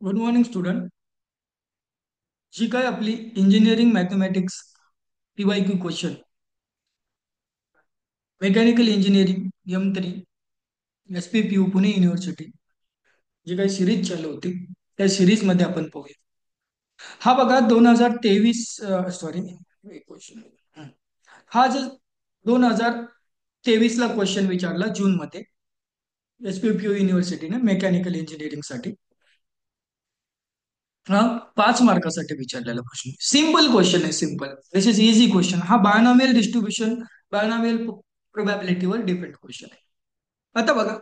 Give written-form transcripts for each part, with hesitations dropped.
Good morning student. जी काय आपली engineering mathematics PYQ question, mechanical engineering M3 SPPU Pune university जी काही सिरीज चालू होती त्या सिरीज मध्ये आपण पाहूया. हा बघा 2023 सॉरी क्वेश्चन हा जो 2023 ला क्वेश्चन विचारला जून मध्ये SPPU युनिव्हर्सिटीने मेकॅनिकल इंजिनिअरिंग साठी. हा 5 मार्कासाठी विचारलेला प्रश्न. सिंपल क्वेश्चन आहे, simple. This is easy question. हा बायनॉमियल डिस्ट्रीब्युशन, बायनॉमियल प्रोबॅबिलिटीवर डिपेंड क्वेश्चन आहे. आता बघा,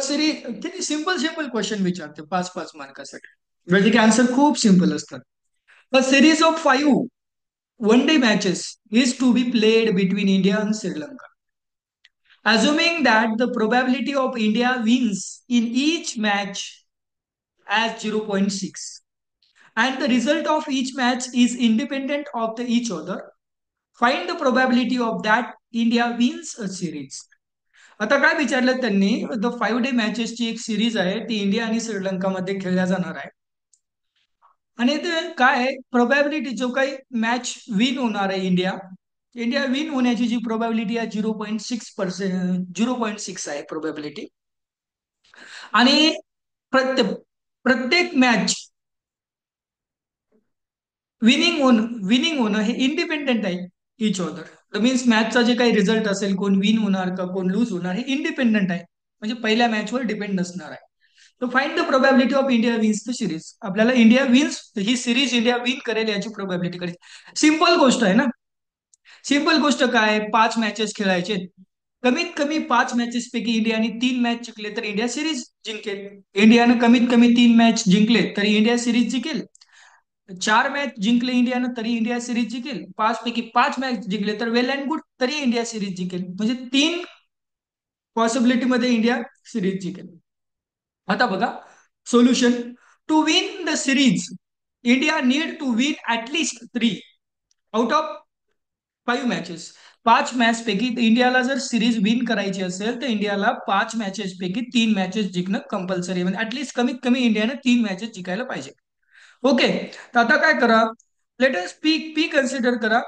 सिरी किती सिंपल सिंपल क्वेश्चन विचारते 5 5 मार्कासाठी. म्हणजे आन्सर खूप सिंपल असतात. A series of 5 one-day matches is to be played between India and Sri Lanka. Assuming that the probability of India wins in each match as 0.6 and the result of each match is independent of each other, find the probability of that India wins a series. आता काय विचारलं त्यांनी, the 5 day मॅचेसची एक series आहे ती India आणि श्रीलंकामध्ये खेळल्या जाणार आहे. आणि ते काय प्रोबॅबिलिटी जो काही मॅच विन होणार आहे, इंडिया इंडिया विन होण्याची जी प्रोबॅबिलिटी आहे 0.6% आहे प्रोबॅबिलिटी. आणि प्रत्येक प्रत्येक मॅच विनिंग होणं हे इंडिपेंडेंट आहे इच अदर. मीन्स मॅचचा जे काही रिझल्ट असेल, कोण विन होणार का कोण लूज होणार, हे इंडिपेंडेंट आहे. म्हणजे पहिल्या मॅचवर डिपेंड नसणार आहे. तर find the probability of India wins the series. आपल्याला इंडिया विन्स ही सिरीज इंडिया विन करेल याची प्रोबॅबिलिटी करायची. सिंपल गोष्ट आहे ना. सिंपल गोष्ट काय, 5 मॅचेस खेळायचे. कमीत कमी 5 मॅचेस पैकी इंडियाने 3 मॅच जिंकले तर इंडिया सिरीज जिंकेल. इंडियानं कमीत कमी 3 मॅच जिंकले तरी इंडिया सिरीज जिंकेल. 4 मॅच जिंकले इंडियानं तरी इंडिया सिरीज जिंकेल. 5 पैकी 5 मॅच जिंकले तर वेल अँड गुड, तरी इंडिया सिरीज जिंकेल. म्हणजे 3 पॉसिबिलिटी मध्ये इंडिया सिरीज जिंकेल. आता बघा solution. To win the series India need to win at least 3 out of 5 matches. 5 match पैकी इंडियाला जर सिरीज विन करायची असेल तर इंडियाला 5 मॅचेस पैकी 3 मॅचेस जिंकणं कंपल्सरी. म्हणजे ऍटलीस्ट कमीत कमी इंडियानं 3 मॅचेस जिंकायला पाहिजे. ओके. तर आता काय करा, let us P P consider करा.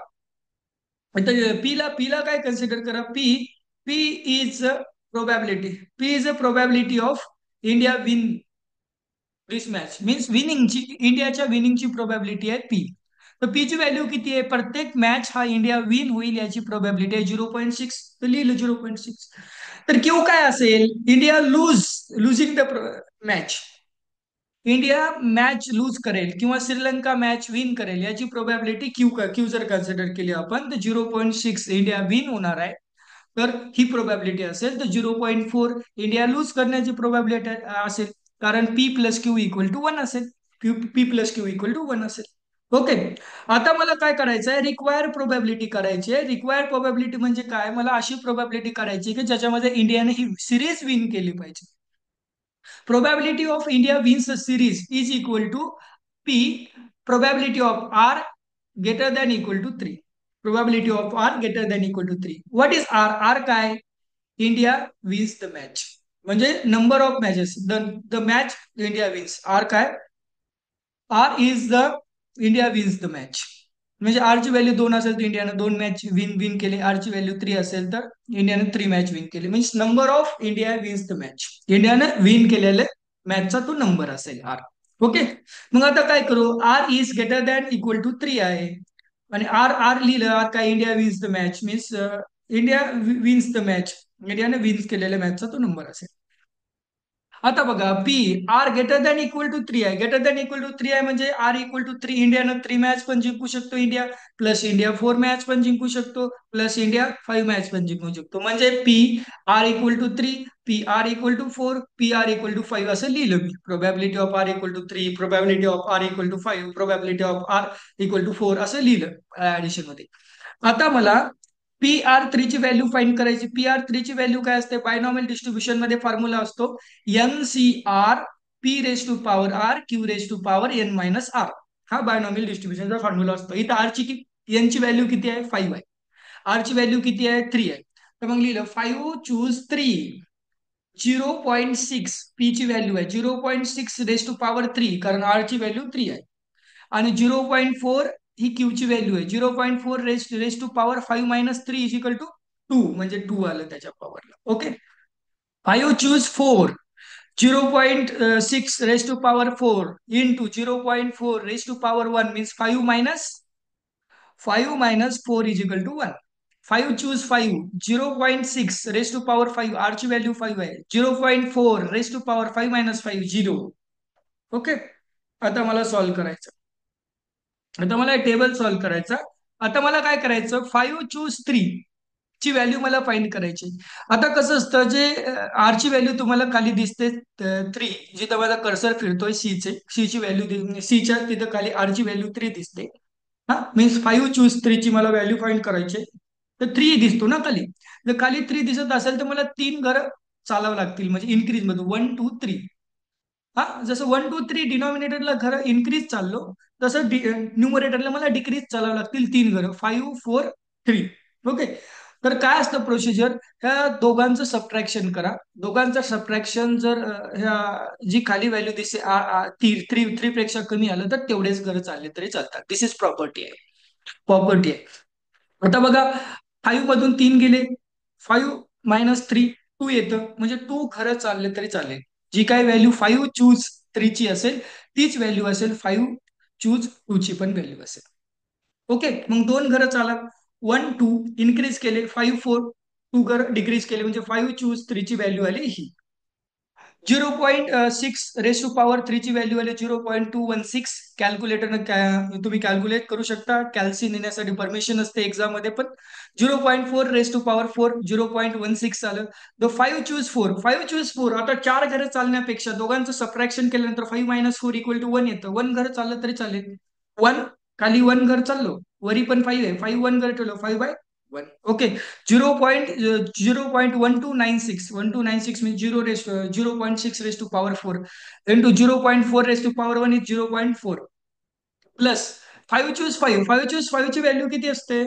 आता पीला काय कन्सिडर करा, P P is probability. P is a probability of India win this match. Means विनिंगची, इंडियाच्या विनिंगची प्रोबॅबिलिटी आहे पी. तर पी ची व्हॅल्यू किती आहे, प्रत्येक मॅच हा इंडिया विन होईल याची प्रोबॅबिलिटी आहे 0.6. तर लिहिलं 0.6. तर क्यू काय असेल, India losing the match. India match lose करेल किंवा श्रीलंका मॅच विन करेल याची प्रोबॅबिलिटी क्यू जर कन्सिडर केली आपण तर 0.6 इंडिया विन होणार आहे. तर ही प्रोबॅबिलिटी असेल. तर 0.4 इंडिया लूज करण्याची प्रोबॅबिलिटी असेल, कारण P+Q=1 असेल. P+Q=1 असेल. ओके. आता मला काय करायचं आहे, रिक्वायर प्रोबॅबिलिटी करायची आहे. रिक्वायर प्रोबॅबिलिटी म्हणजे काय, मला अशी प्रोबॅबिलिटी करायची की ज्याच्यामध्ये इंडियाने ही सिरीज विन केली पाहिजे. Probability of India wins the series is equal to P, probability of R greater than equal to 3. Probability of R greater than equal to 3. What is R? R काय, India wins the match. म्हणजे number of matches, the match India wins. R काय, R is the India wins the match. म्हणजे R ची value 2 असेल तर इंडियानं 2 match win win केले. R ची व्हॅल्यू 3 असेल तर इंडियानं 3 मॅच विन केले. म्हणजे number of India wins the match. इंडियानं विन केलेले मॅचचा तो नंबर असेल आर. ओके. मग आता काय करू, r is greater than equal to 3 आहे. आणि आर आर लिहिलं, आर काय, India wins the match. Means India wins the match, इंडियाने विन्स केलेल्या मॅचचा तो नंबर असेल. आता बघा, P r greater than equal to 3 आहे. ग्रेटर दॅन इक्वल टू 3 आहे म्हणजे आर इक्वल टू 3. इंडियानं 3 मॅच पण जिंकू शकतो इंडिया, प्लस इंडिया 4 मॅच पण जिंकू शकतो, प्लस इंडिया 5 मॅच पण जिंकू शकतो. म्हणजे P R equal to 3, P R equal to 4, P R equal to 5 असं लिहिलं मी. Probability of R equal to 3, probability of R equal to 5, probability of R equal to 4 असं लिहिलं ऍडिशन मध्ये. आता मला पी आर थ्रीची व्हॅल्यू फाइंड करायची. पी आर थ्रीची व्हॅल्यू काय असते, बायनॉमियल डिस्ट्रीब्युशन मध्ये फॉर्म्युला असतो NCR P⁻R Q⁻n−R. हा बायनॉमियल डिस्ट्रीब्युशनचा फॉर्म्युला असतो. इथं आर ची एन ची व्हॅल्यू किती आहे, 5 आहे. आर ची व्हॅल्यू किती आहे, 3 आहे. तर मग लिहिलं 5 चूज 3. 0.6 पी ची व्हॅल्यू आहे, 0.6 रेस टू पॉवर 3, कारण आर ची व्हॅल्यू 3 आहे. आणि 0.4 ही क्यू ची व्हॅल्यू आहे. 0.4 raise to power 5 minus 3 is equal to 2, म्हणजे 2 आलं त्याच्या पॉवरला. Okay. 5 choose 4. 0.6 raised to power 4 into 0.4 raised to power 1 means 5 minus 4 is equal to 1. 5 choose 5. 0.6 raised to power 5. R ची व्हॅल्यू 5 आहे. 0.4 raised to power 5 minus 5 0. Okay. आता मला solve करायचं. आता मला टेबल सॉल्व्ह करायचा. आता मला काय करायचं, 5 चूज 3 ची व्हॅल्यू मला फाइंड करायची. आता कसं असतं, जे आर ची व्हॅल्यू तुम्हाला खाली दिसते 3, जिथं माझा कर्सर फिरतोय सी ची व्हॅल्यू, सी च्या तिथं खाली आर ची व्हॅल्यू 3 दिसते. हा मीन्स 5 चूज 3 ची मला व्हॅल्यू फाइंड करायची आहे. तर 3 दिसतो ना खाली. जर खाली 3 दिसत असेल तर मला 3 घरं चालावं लागतील, म्हणजे इन्क्रीज मध्ये 1 2 3. हा, जसं 1 2 3 डिनॉमिनेटरला घरं इन्क्रीज चाललो, तसं न्यूमरेटरला मला डिक्रीज चालावं लागतील 3 घरं, 5 4 3. ओके. तर काय असतं प्रोसिजर, ह्या दोघांचं सबट्रॅक्शन करा. दोघांचं सबट्रॅक्शन जर ह्या जी खाली व्हॅल्यू दिसते थ्री थ्री पेक्षा कमी आलं तर तेवढेच घरं चालले तरी चालतात. दिस इज प्रॉपर्टी आहे. प्रॉपर्टी आहे. आता बघा, 5 मधून 3 गेले, 5 मायनस 3 2 येतं, म्हणजे 2 खरं चालले तरी चालेल. जी काय व्हॅल्यू 5 चूज 3 ची असेल तीच व्हॅल्यू असेल 5 चूज 2 ची पण व्हॅल्यू असेल. ओके. मग 2 घरं चाला. 1 2 इन्क्रीज केले, 5 4 2 घर डिक्रीज केले, म्हणजे 5 चूज 3 ची व्हॅल्यू आली ही. 0.6 रेस टू पॉवर 3 ची व्हॅल्यू आली 0.216. कॅल्क्युलेटरनं तुम्ही कॅल्क्युलेट करू शकता. कॅल्सी नेण्यासाठी परमिशन असते एक्झाम मध्ये पण. 0.4 रेस टू पॉवर 4 0.16 आलं. The 5 choose 4, 5 choose 4. आता 4 घरं चालण्यापेक्षा दोघांचं सबट्रॅक्शन केल्यानंतर 5 मायनस 4 इक्वल टू 1 येतं. 1 घर चाललं तरी चालेल. 1 खाली 1 घर चाललो, वरी पण 5 आहे, 5 1 घर ठेवलं, 5 bye 1. Okay. 0.1296 means 0.6 raised to power 4 into 0.4 raised to power 1 is 0.4 plus 5 choose 5. 5 choose 5 ची व्हॅल्यू किती असते,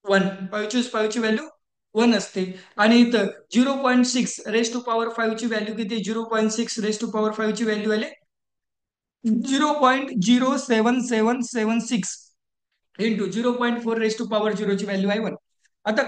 1. 5 चूज 5 ची व्हॅल्यू 1 असते. आणि इथं 0.6 रेस टू पॉवर 5 ची व्हॅल्यू किती, 0.6 रेस टू पॉवर 5 ची व्हॅल्यू आली 0.07776 इंटू 0.4 रेस टू पॉवर 0 ची व्हॅल्यू आहे 1. आता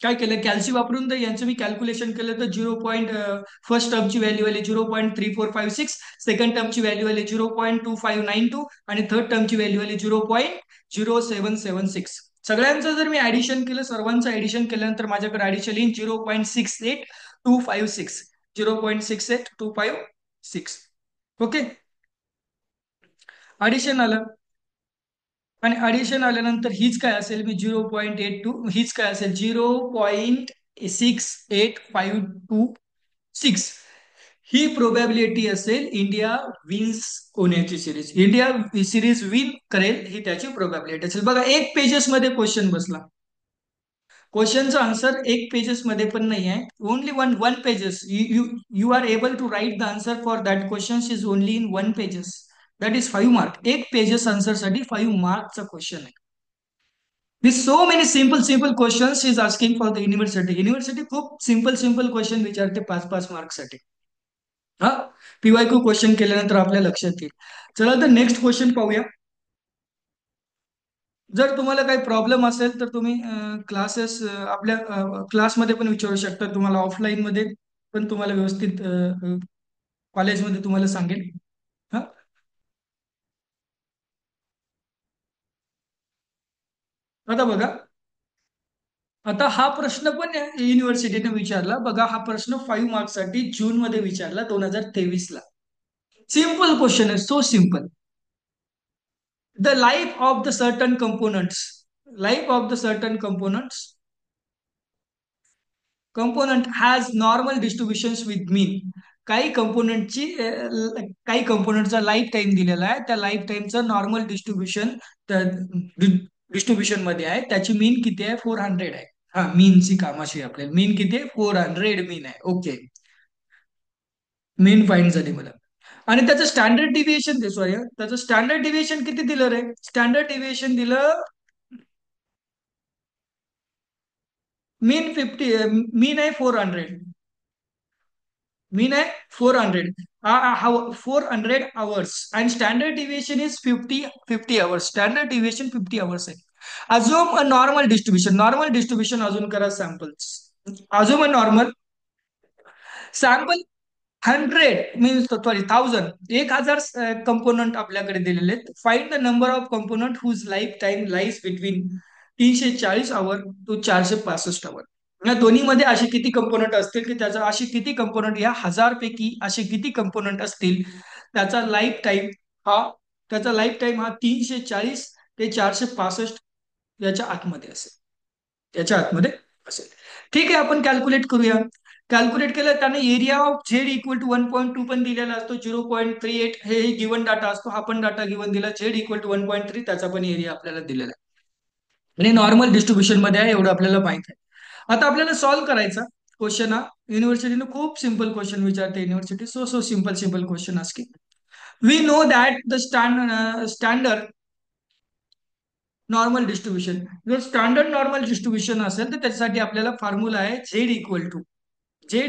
काय केलं, कॅल्सी वापरून तर यांचं मी कॅल्क्युलेशन केलं तर फर्स्ट टर्मची व्हॅल्यू आली 0.3456, सेकंड टर्मची व्हॅल्यू आली 0.2592 आणि थर्ड टर्मची व्हॅल्यू आली 0.0776. सगळ्यांचं जर मी ऍडिशन केलं, सर्वांचं ऍडिशन केल्यानंतर माझ्याकडे ऍडिशन येईल 0.68256. 0.68256. ओके. ऍडिशन आलं. आणि ऍडिशन आल्यानंतर हीच काय असेल, मी 0.82, हीच काय असेल 0.68526. ही प्रोबॅबिलिटी असेल इंडिया विन्स होण्याची सिरीज. इंडिया सिरीज विन करेल ही त्याची प्रोबॅबिलिटी असेल. बघा, एक पेजेस मध्ये क्वेश्चन बसला. क्वेश्चनचा आन्सर एक पेजेस मध्ये पण नाही आहे, only one one pages. You you are able to write the answer for that question is only in 1 pages. That is 5 mark. एक पेजेस आन्सर साठी 5 मार्कचा क्वेश्चन आहे. With so many simple questions is asking for the university. University खूप simple question विचारते 5 मार्क्ससाठी. हा, PYQ question केल्यानंतर आपल्या लक्षात येईल. चला तर नेक्स्ट क्वेश्चन पाहूया. जर तुम्हाला काही प्रॉब्लेम असेल तर तुम्ही क्लासेस आपल्या क्लासमध्ये पण विचारू शकता. तुम्हाला ऑफलाईन मध्ये पण तुम्हाला व्यवस्थित कॉलेजमध्ये तुम्हाला सांगेल. हा, आता बघा, आता हा प्रश्न पण युनिव्हर्सिटीने विचारला. बघा, हा प्रश्न 5 मार्क्ससाठी जून मध्ये विचारला 2023 ला. सिंपल क्वेश्चन आहे, so simple. The life of the certain components, life of the certain component has normal distribution with mean. काही कंपोनंटची काही कंपोनंटचा लाईफ टाइम दिलेला आहे, त्या लाईफ टाइमचं नॉर्मल डिस्ट्रीब्युशन मध्ये आहे. त्याची मीन किती आहे, 400 आहे. हा, मीनची कामाशी आपल्याला मीन किती आहे, 400 मीन आहे. ओके. मीन फाईंड झाली मला. आणि त्याचं स्टँडर्ड डिव्हिएशन ते, सॉरी, त्याचं स्टँडर्ड डिव्हिएशन किती दिलं रे, स्टँडर्ड डिव्हिएशन दिलं मीन 50, मीन आहे 400. मीन आहे 400. 400 hours and standard deviation is 50 hours. Standard deviation 50 hours आहे. अजून नॉर्मल डिस्ट्रीब्युशन, नॉर्मल डिस्ट्रीब्युशन अजून करा सॅम्पल्स. अजून normal sample 100 means sorry 1000 component आपल्याकडे दिलेले आहेत. Find the number of component whose life time lies between 340 hour to 465 hour. या दोन्हीमध्ये असे किती कंपोनंट असतील की त्याचा असे किती कंपोनंट या 1000 पैकी असे किती कंपोनंट असतील त्याचा लाईफ टाइम हा त्याचा लाईफ टाइम हा 340 ते 465 याच्या आतमध्ये असेल. याच्या आतमध्ये असेल. ठीक आहे, आपण कॅल्क्युलेट करूया. कॅल्क्युलेट केलं त्याने area of Z equal to 1.2 पण दिलेला असतो. 0.38 हे गिवन डाटा असतो. हा पण डाटा गिवन दिला. झेड इक्वल टू 1.3 त्याचा पण एरिया आपल्याला दिलेला आहे. आणि नॉर्मल डिस्ट्रीब्युशन मध्ये आहे एवढं आपल्याला माहित आहे. आता आपल्याला सॉल्व्ह करायचा क्वेश्चन हा युनिव्हर्सिटीने खूप सिंपल क्वेश्चन विचारते. University so so simple simple question asking. We know that the standard normal distribution. जर स्टँडर्ड नॉर्मल डिस्ट्रीब्युशन असेल तर त्याच्यासाठी आपल्याला फॉर्म्युला आहे Z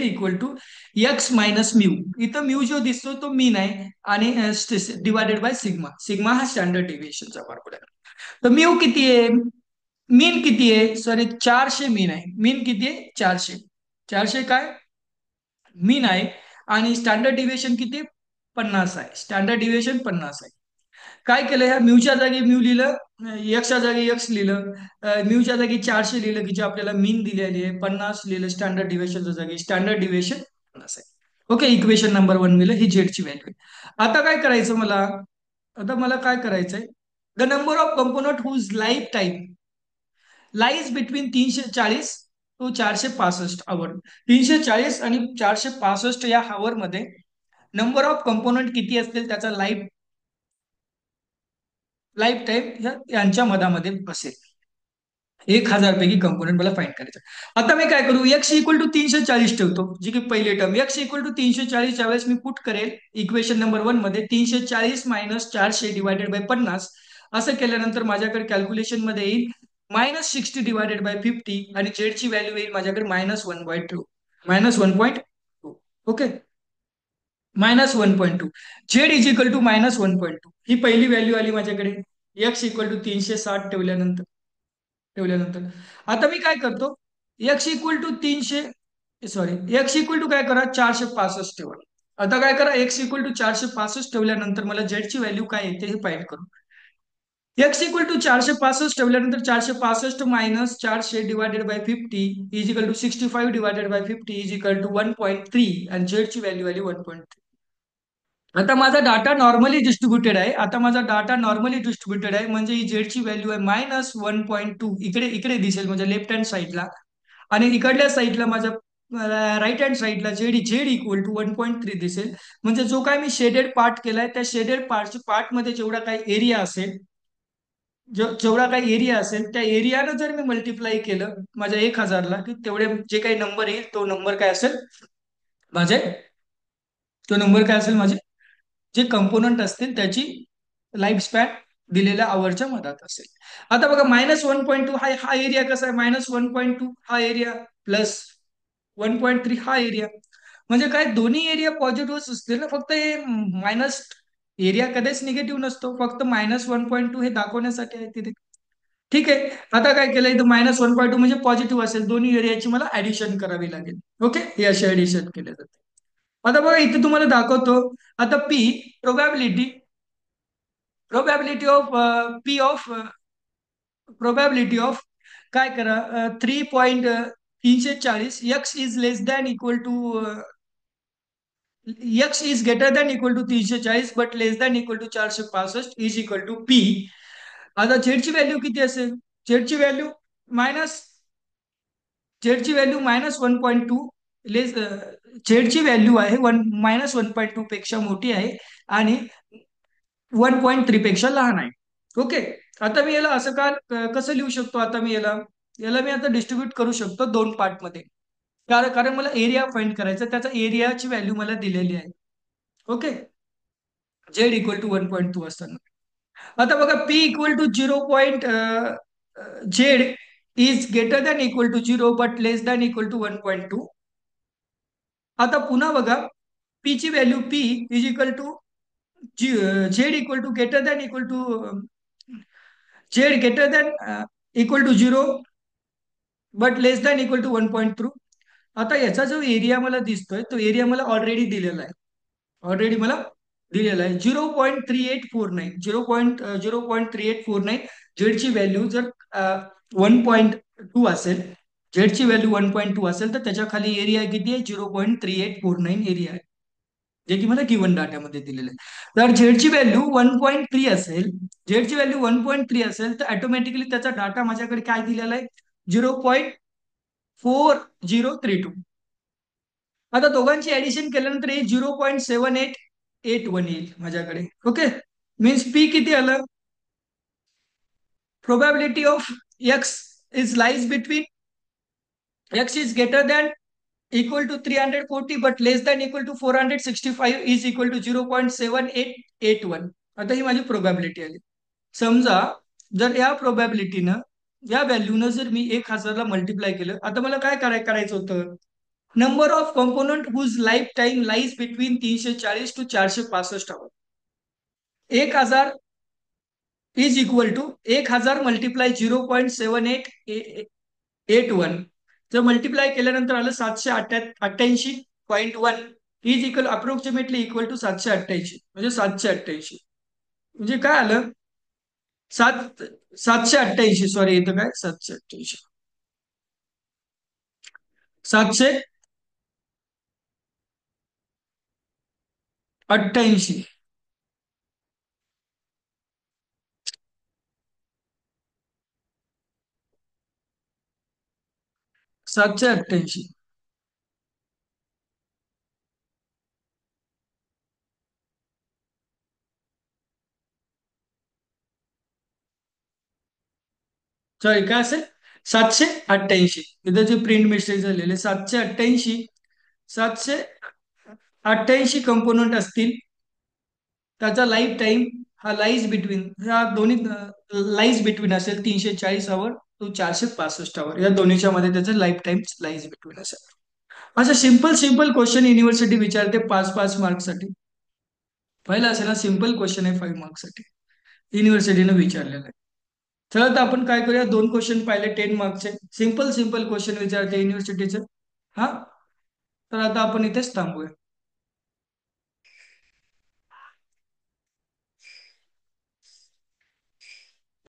equal to X minus mu. इथं म्यू जो दिसतो तो मीन आहे आणि डिवायडेड बाय सिग्मा. सिग्मा हा स्टँडर्ड डिव्हिएशनचा फॉर्म्युला आहे. तर म्यू किती आहे, मीन किती आहे, सॉरी 400 मीन आहे. मीन किती आहे 400. 400 काय मीन आहे. आणि स्टँडर्ड डिव्हिएशन किती 50 आहे. स्टँडर्ड डिव्हिएशन 50 आहे. काय केलं, ह्या म्यूच्या जागी म्यू लिहिलं, एक्सच्या जागी एक्स लिहिलं, म्यूच्या जागी 400 लिहिलं की जे आपल्याला मीन दिलेली आहे 50 लिहिलं. स्टँडर्ड डिव्हिएशनच्या जागी स्टँडर्ड डिव्हिएशन 50 आहे. ओके, इक्वेशन नंबर 1 लिहिलं. ही झेडची व्हॅल्यू आहे. आता काय करायचं मला, आता मला काय करायचंय, the number of component whose life time lies between 340 to 465 hour. 340 आणि 465 या हावर मध्ये नंबर ऑफ कंपोनंट किती असतील त्याचा लाईफ लाईफ टाईम यांच्या मधामध्ये असेल. 1000 पैकी कंपोनंट मला फाइंड करायचं. आता मी काय करू, एक्स इक्वल टू 340 ठेवतो, जी की पहिली टर्म. एक्स इक्वल टू 340 वेळेस मी पुट करेल इक्वेशन नंबर 1 मध्ये 340 मायनस 400 डिवायडेड बाय 50. असं केल्यानंतर माझ्याकडे कॅल्क्युलेशन मध्ये येईल -60 डिवायडेड बाय 50 आणि झेडची व्हॅल्यू येईल माझ्याकडे -1.2. -1.2. Okay, -1.2. Z is equal to -1.2. ही पहिली व्हॅल्यू आली माझ्याकडे. एक्स इक्वल टू 360 ठेवल्यानंतर आता मी काय करतो, X equal to 300 sorry X equal to काय करा 465 ठेवा. आता काय करा, एक्स इक्वल टू 465 ठेवल्यानंतर मला झेडची व्हॅल्यू काय येते हे फाइंड करू. एक्स इक्वल टू 465 ठेवल्यानंतर 465 minus 400 divided by 50 is equal to 65 divided by 50 is equal to 1.3 आणि झेडची व्हॅल्यू आली 1.3. आता माझा डाटा नॉर्मली डिस्ट्रीब्युटेड आहे. आता माझा डाटा नॉर्मली डिस्ट्रीब्युटेड आहे म्हणजे ही झेडची व्हॅल्यू आहे -1.2. इकडे इकडे दिसेल म्हणजे लेफ्ट हँड साईडला. आणि इकडल्या साईडला माझ्या राईट हँड साईडला झेड इक्वल टू 1.3 दिसेल. म्हणजे जो काय मी शेडेड पार्ट केलाय त्या शेडेड पार्ट मध्ये जेवढा काही एरिया असेल, जेवढा काही एरिया असेल त्या एरियानं जर मी मल्टिप्लाय केलं माझ्या 1000ला की तेवढे जे काही नंबर येईल तो नंबर काय असेल माझे, तो नंबर काय असेल माझे जे कंपोनंट असतील त्याची लाईफ स्पॅन दिलेल्या आवरच्या मधात असेल. आता बघा -1.2 हा हा एरिया कसा आहे, -1.2 हा एरिया प्लस 1.3 हा एरिया. म्हणजे काय दोन्ही एरिया पॉझिटिव्ह असतील ना, फक्त हे मायनस एरिया कधीच निगेटिव्ह नसतो, फक्त -1.2 हे दाखवण्यासाठी आहे तिथे. ठीक आहे, आता काय केलं इथं -1.2 म्हणजे पॉझिटिव्ह असेल, दोन्ही एरियाची मला ऍडिशन करावी लागेल. ओके, हे असे ऍडिशन केले जाते. आता बघा इथे तुम्हाला दाखवतो. आता P probability probability of P of probability of काय करा 3.340 X is less than equal to X is greater than equal to 340 but less than equal to 465 is equal to P. आता झेडची व्हॅल्यू किती असेल, झेडची व्हॅल्यू मायनस झेडची value -1.2 less झेडची value आहे -1.2 पेक्षा मोठी आहे आणि 1.3 पेक्षा लहान आहे. ओके, आता मी याला असं कसं लिहू शकतो, आता मी याला याला मी आता डिस्ट्रीब्यूट करू शकतो दोन पार्ट मध्ये. कारण कारण मला एरिया फाइंड करायचा, त्याचा एरियाची व्हॅल्यू मला दिलेली आहे. ओके, झेड इक्वल टू 1.2 असताना. आता बघा P equal to 0. Z is greater than equal to 0 but less than equal to 1.2. आता पुन्हा बघा पी ची value P is equal to Z equal to greater than equal to Z greater than equal to 0 but less than equal to 1.2. आता याचा जो area मला दिसतोय तो एरिया मला ऑलरेडी दिलेला आहे. ऑलरेडी मला दिलेला आहे 0.3849. 0.3849 झेडची व्हॅल्यू जर 1.2 असेल, झेडची व्हॅल्यू 1.2 असेल तर त्याच्या खाली एरिया किती आहे? 0.3849 एरिया आहे, जे की मला गिवन डाटामध्ये दिलेलं आहे. तर झेडची व्हॅल्यू 1.3 असेल, झेडची व्हॅल्यू 1.3 असेल तर ऑटोमॅटिकली त्याचा डाटा माझ्याकडे काय दिलेला आहे? 0.4032. आता दोघांची ऍडिशन केल्यानंतर हे 0.7881 येईल माझ्याकडे. ओके, मीन्स पी किती आलं? Probability of X is lies between X is greater than equal to 340 but less than equal to 465 is equal to 0.7881. आता ही माझी प्रोबॅबिलिटी आली. समजा जर या प्रोबॅबिलिटीनं, या व्हॅल्यूनं जर मी 1000ला मल्टिप्लाय केलं, आता मला काय करायचं होतं? Number of component whose life time lies between 340 to 465 hour. 1000 is equal to 1000 multiply 0.7881. जर मल्टिप्लाय केल्यानंतर आलं 788.1 is equal approximately equal to 788, म्हणजे 788 म्हणजे काय आलं? 788, सॉरी इथं काय 788, 788. 788. सॉरी काय असेल? 788. इथं जे प्रिंट मिस्टेक झालेले 788. 788 कंपोनंट असतील. त्याचा लाईफ टाईम हा लाईज बिटवीन, ह्या दोन्ही लाईज बिटवीन असेल 340 आवर टू 465 आवर. या दोन्हीच्या मध्ये त्याचं लाईफ टाईम लाईज बिटवीन असेल. असं सिंपल सिंपल क्वेश्चन युनिव्हर्सिटी विचारते 5-5 मार्क्ससाठी. पहिला असेल ना सिंपल क्वेश्चन आहे 5 मार्क्ससाठी, युनिव्हर्सिटीने विचारलेलं आहे. चला तर आपण काय करूया, 2 क्वेश्चन पाहिले 10 मार्क्सचे, सिंपल सिंपल क्वेश्चन विचारते युनिव्हर्सिटीचं. हा, तर आता आपण इथेच थांबूया.